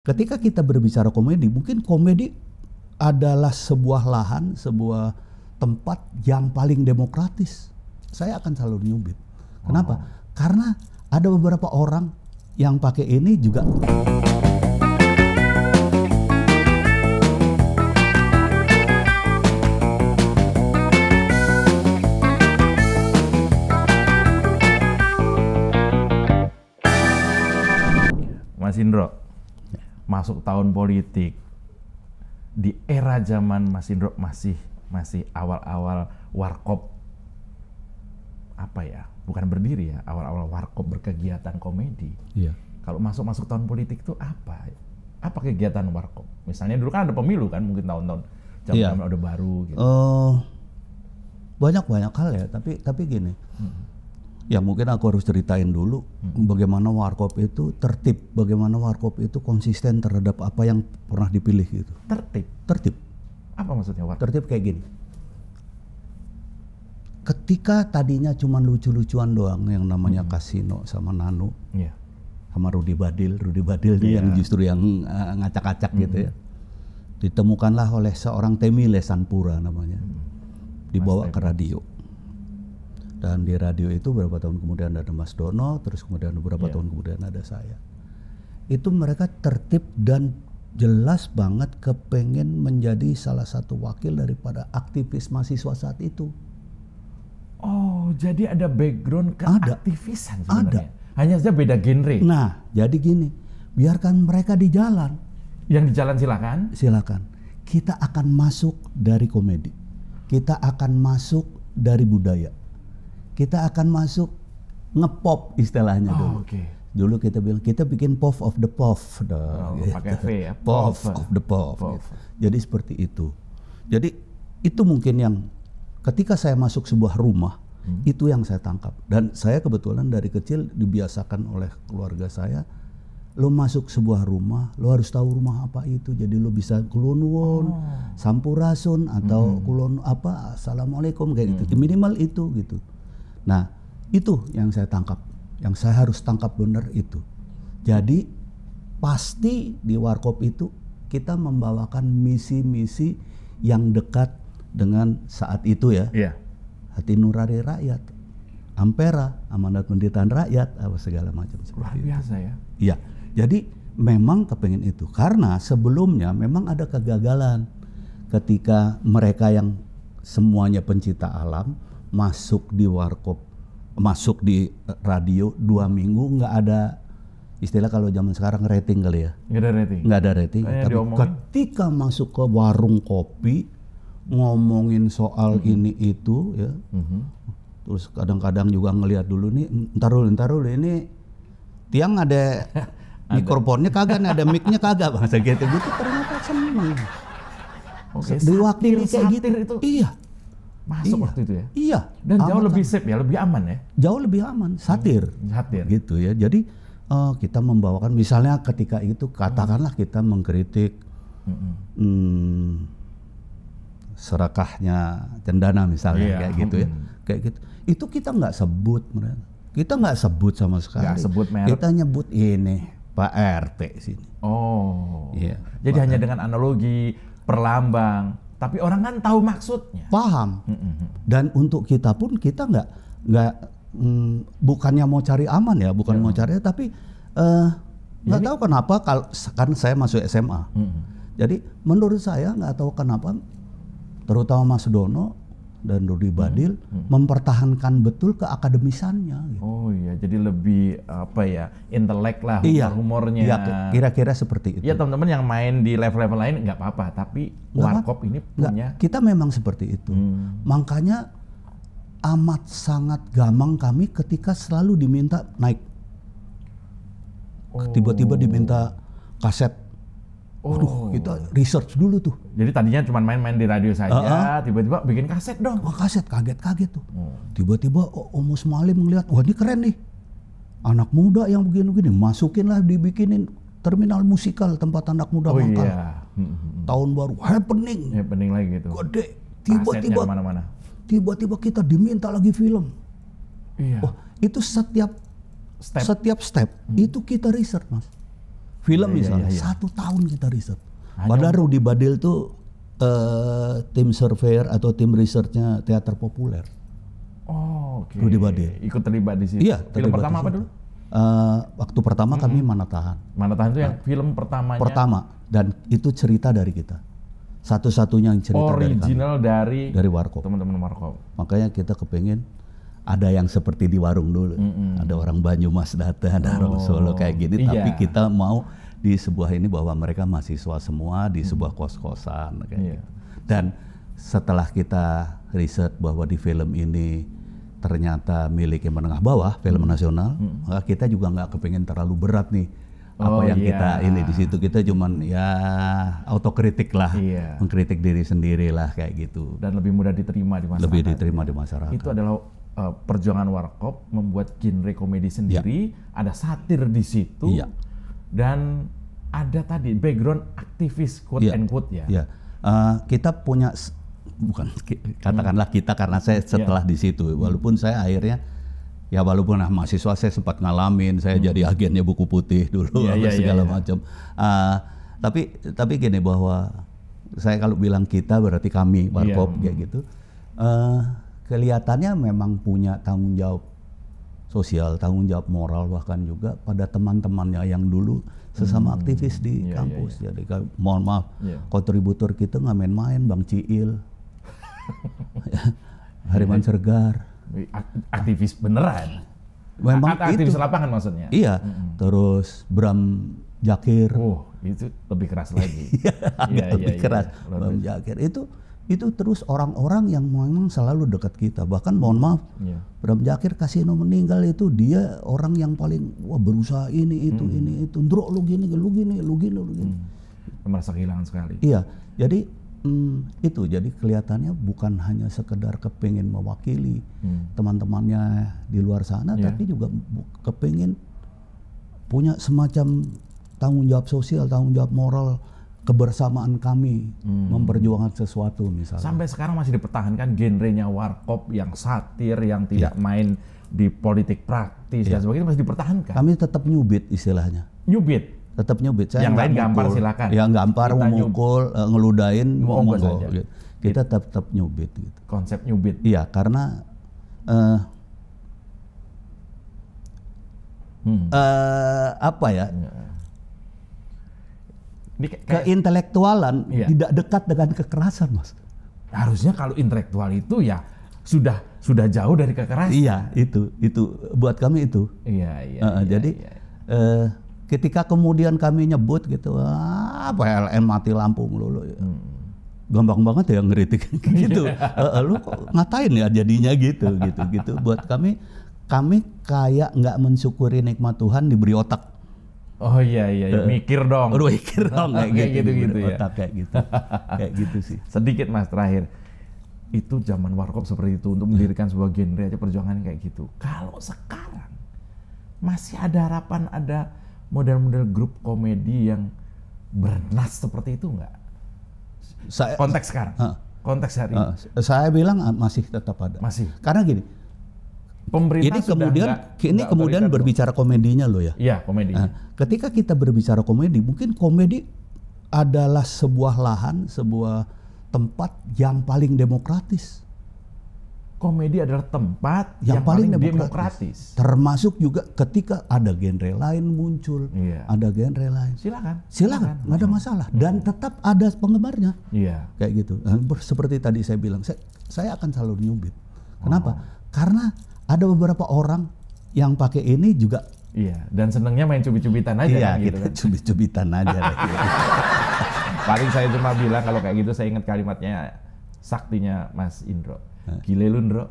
Ketika kita berbicara komedi, mungkin komedi adalah sebuah lahan, sebuah tempat yang paling demokratis. Saya akan selalu nyubit. Kenapa? Karena ada beberapa orang yang pakai ini juga. Mas Indro, masuk tahun politik, di era zaman Mas Indro masih awal-awal warkop, apa ya, bukan berdiri ya, awal-awal warkop berkegiatan komedi. Iya. Kalau masuk tahun politik itu apa? Apa kegiatan warkop? Misalnya dulu kan ada pemilu kan, mungkin tahun-tahun zaman Orde Baru gitu. Banyak hal ya, tapi gini. Ya mungkin aku harus ceritain dulu bagaimana warkop itu tertib, bagaimana warkop itu konsisten terhadap apa yang pernah dipilih gitu. Tertib. Apa maksudnya warkop? Tertib kayak gini. Ketika tadinya cuma lucu-lucuan doang yang namanya Kasino sama Nano, sama Rudy Badil nih yang justru yang ngacak-ngacak gitu ya. Ditemukanlah oleh seorang Temi Lesanpura namanya, dibawa ke radio. Dan di radio itu beberapa tahun kemudian ada Mas Dono, terus kemudian beberapa tahun kemudian ada saya. Itu mereka tertib dan jelas banget kepengen menjadi salah satu wakil daripada aktivis mahasiswa saat itu. Oh, jadi ada background keaktivisan sebenarnya. Ada. Hanya saja beda genre. Nah, jadi gini, biarkan mereka di jalan. Yang di jalan silakan. Silakan. Kita akan masuk dari komedi. Kita akan masuk dari budaya. Kita akan masuk ngepop istilahnya dulu. Dulu kita bilang kita bikin pop of the pop. Gitu. Pakai V ya. Pop of the pop. Gitu. Jadi seperti itu. Jadi itu mungkin yang ketika saya masuk sebuah rumah itu yang saya tangkap. Dan saya kebetulan dari kecil dibiasakan oleh keluarga saya, lo masuk sebuah rumah, lo harus tahu rumah apa itu. Jadi lo bisa kulonwon, sampurasun atau kulon apa, assalamualaikum kayak gitu. Minimal itu gitu. Nah, itu yang saya tangkap, yang saya harus tangkap benar itu. Jadi pasti di warkop itu kita membawakan misi-misi yang dekat dengan saat itu ya. Hati nurani rakyat, Ampera, amanat pendirian rakyat, apa segala macam luar biasa ya. Iya. Jadi memang kepengen itu karena sebelumnya memang ada kegagalan ketika mereka yang semuanya pencinta alam masuk di warkop, masuk di radio 2 minggu nggak ada istilah kalau zaman sekarang rating kali ya. Nggak ada rating. Tapi ketika masuk ke warung kopi ngomongin soal ini itu ya, terus kadang-kadang juga ngelihat dulu nih, ntar dulu ini tiang ada mikrofonnya kagak, ada mic-nya kagak, bangsa gitu ternyata seneng. Diwakili kayak gitu itu. Iya. Masuk waktu itu ya? Iya. Dan jauh lebih safe ya, lebih aman ya? Jauh lebih aman, satir. Gitu ya. Jadi kita membawakan misalnya ketika itu katakanlah kita mengkritik serakahnya Cendana misalnya kayak gitu ya. Kayak gitu. Itu kita nggak sebut mereka. Kita nggak sebut sama sekali. Nggak sebut merek. Kita nyebut ini Pak RT sini. Oh. Iya. Jadi hanya dengan analogi perlambang. Tapi orang kan tahu maksudnya. Paham. Dan untuk kita pun kita nggak bukannya mau cari aman ya, bukan mau cari, tapi nggak tahu kenapa kan saya masuk SMA. Jadi menurut saya nggak tahu kenapa, terutama Mas Dono dan Rudy Badil mempertahankan betul keakademisannya. Gitu. Oh iya, jadi lebih apa ya, intelek lah, humornya. Iya, kira-kira seperti itu. Ya teman-teman yang main di level-level lain nggak apa-apa, tapi warkop ini punya. Kita memang seperti itu. Makanya amat sangat gamang kami ketika selalu diminta naik. Tiba-tiba diminta kaset. Waduh, kita research dulu tuh. Jadi tadinya cuma main-main di radio saja, tiba-tiba bikin kaset dong. Wah, kaset, kaget tuh. Tiba-tiba Om Musmalim ngeliat, wah ini keren nih. Anak muda yang begini-begini, masukinlah dibikinin terminal musikal tempat anak muda mangkal. Tahun baru, happening lagi gitu. Gede. Tiba-tiba kita diminta lagi film. Iya. Oh, itu setiap step itu kita research, Mas. Film misalnya, 1 tahun kita riset. Padahal Rudy Badil tuh tim surveyor atau tim researchnya teater populer. Oh, oke. Rudy Badil. Ikut terlibat di situ. Iya, film pertama apa dulu? Waktu pertama kami Mana Tahan. Mana Tahan itu yang film pertamanya? Pertama, dan itu cerita dari kita. Satu-satunya yang cerita original dari Warkop. Teman-teman Warkop. Makanya kita kepengen ada yang seperti di warung dulu. Ada orang Banyumas datang, ada orang Solo kayak gini. Iya. Tapi kita mau di sebuah ini bahwa mereka mahasiswa semua di sebuah kos-kosan kayak gitu. Dan setelah kita riset bahwa di film ini ternyata miliknya menengah bawah, film nasional, maka kita juga nggak kepengen terlalu berat nih apa yang kita ini di situ. Kita cuman ya autokritik lah, mengkritik diri sendiri lah kayak gitu. Dan lebih mudah diterima di masyarakat. Lebih diterima di masyarakat. Itu adalah perjuangan Warkop membuat genre komedi sendiri, ada satir di situ, dan ada tadi background aktivis quote and quote ya. Kita punya bukan katakanlah kita karena saya setelah di situ, walaupun saya akhirnya ya walaupun mahasiswa saya sempat ngalamin, saya jadi agennya Buku Putih dulu segala macam. Tapi gini bahwa saya kalau bilang kita berarti kami Warkop kayak gitu. Kelihatannya memang punya tanggung jawab sosial, tanggung jawab moral bahkan juga pada teman-temannya yang dulu sesama aktivis di kampus. Jadi mohon maaf, kontributor kita nggak main-main, Bang Ciil, Hariman Sergar, aktivis beneran. Memang aktivis itu lapangan maksudnya. Iya. Terus Bram Jakir. Oh, itu lebih keras lagi. Lebih keras. Bram Jakir itu terus orang-orang yang memang selalu dekat kita. Bahkan mohon maaf, Bram Jakir Kasino meninggal itu dia orang yang paling berusaha ini itu. Ndro lu gini. Merasa kehilangan sekali. Iya. Jadi itu jadi kelihatannya bukan hanya sekedar kepingin mewakili teman-temannya di luar sana, tapi juga kepingin punya semacam tanggung jawab sosial, tanggung jawab moral, kebersamaan kami memperjuangkan sesuatu misalnya. Sampai sekarang masih dipertahankan genrenya Warkop yang satir, yang tidak main di politik praktis dan sebagainya, masih dipertahankan. Kami tetap nyubit istilahnya. Nyubit? Tetap nyubit. Saya yang lain gampar silakan. Yang gampar, memukul, ngeludain, monggo. Gitu. Kita tetap nyubit. Gitu. Konsep nyubit. Iya, karena apa ya? Keintelektualan tidak dekat dengan kekerasan, Mas. Harusnya kalau intelektual itu ya sudah jauh dari kekerasan. Iya, itu buat kami itu. Jadi ketika kemudian kami nyebut gitu, PLN mati lampu melulu. Gampang banget ya ngeritik gitu. Lu kok ngatain ya jadinya gitu. Buat kami kayak nggak mensyukuri nikmat Tuhan diberi otak. Oh iya, mikir dong. Mikir dong kayak gitu ya. Otak kayak gitu sih. Sedikit Mas terakhir. Itu zaman Warkop seperti itu untuk mendirikan sebuah genre aja perjuangan kayak gitu. Kalau sekarang masih ada harapan ada model-model grup komedi yang bernas seperti itu nggak? Konteks sekarang, konteks hari ini. Saya bilang masih tetap ada. Masih. Karena gini, pemerintah ini kemudian berbicara komedinya loh ya. Iya, komedinya. Ketika kita berbicara komedi, mungkin komedi adalah sebuah lahan, sebuah tempat yang paling demokratis. Komedi adalah tempat yang paling demokratis. Termasuk juga ketika ada genre lain muncul, ada genre lain. Silakan, nggak ada masalah. Dan tetap ada penggemarnya. Kayak gitu. Seperti tadi saya bilang, saya akan selalu nyubit. Kenapa? Karena ada beberapa orang yang pakai ini juga. Dan senengnya main cubit-cubitan aja. Gitu kan? Cubit-cubitan aja. Paling saya cuma bilang kalau kayak gitu saya ingat kalimatnya saktinya Mas Indro. Gile lu, Ndro.